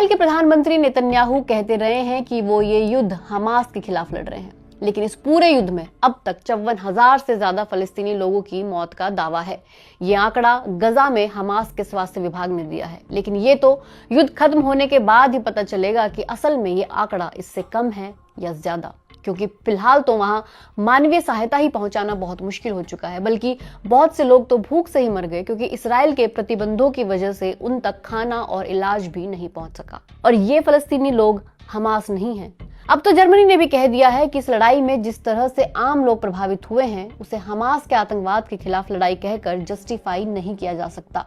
Israel के प्रधानमंत्री Netanyahu कहते रहे हैं कि वो ये युद्ध हमास के खिलाफ लड़ रहे हैं, लेकिन इस पूरे युद्ध में अब तक 54,000 से ज्यादा फलस्तीनी लोगों की मौत का दावा है। ये आंकड़ा गजा में हमास के स्वास्थ्य विभाग ने दिया है, लेकिन ये तो युद्ध खत्म होने के बाद ही पता चलेगा कि असल में ये आंकड़ा इससे कम है या ज्यादा, क्योंकि फिलहाल तो वहां मानवीय सहायता ही पहुंचाना बहुत मुश्किल हो चुका है, बल्कि बहुत से लोग तो भूख से ही मर गए क्योंकि इसराइल के प्रतिबंधों की वजह से उन तक खाना और इलाज भी नहीं पहुंच सका। और ये फलस्तीनी लोग हमास नहीं हैं। अब तो जर्मनी ने भी कह दिया है कि इस लड़ाई में जिस तरह से आम लोग प्रभावित हुए हैं उसे हमास के आतंकवाद के खिलाफ लड़ाई कहकर जस्टिफाई नहीं किया जा सकता।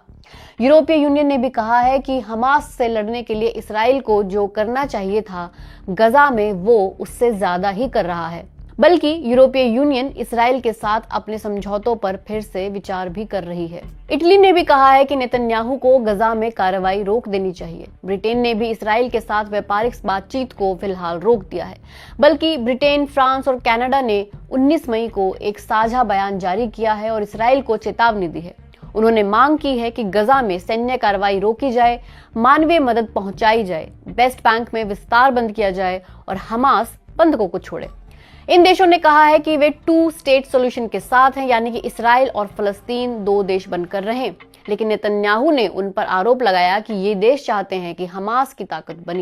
यूरोपीय यूनियन ने भी कहा है कि हमास से लड़ने के लिए इसराइल को जो करना चाहिए था गजा में वो उससे ज्यादा ही कर रहा है, बल्कि यूरोपीय यूनियन इसराइल के साथ अपने समझौतों पर फिर से विचार भी कर रही है। इटली ने भी कहा है कि नेतन्याहू को गजा में कार्रवाई रोक देनी चाहिए। ब्रिटेन ने भी इसराइल के साथ व्यापारिक बातचीत को फिलहाल रोक दिया है, बल्कि ब्रिटेन, फ्रांस और कनाडा ने 19 मई को एक साझा बयान जारी किया है और इसराइल को चेतावनी दी है। उन्होंने मांग की है कि गजा में सैन्य कार्रवाई रोकी जाए, मानवीय मदद पहुंचाई जाए, वेस्ट बैंक में विस्तार बंद किया जाए और हमास बंधकों को छोड़े। इन देशों ने कहा है कि वे 2 स्टेट सॉल्यूशन के साथ हैं, यानी कि इसराइल और फलस्तीन 2 देश बनकर रहें। लेकिन नेतन्याहू ने उन पर आरोप लगाया कि ये देश चाहते हैं कि हमास की ताकत बनी रहे।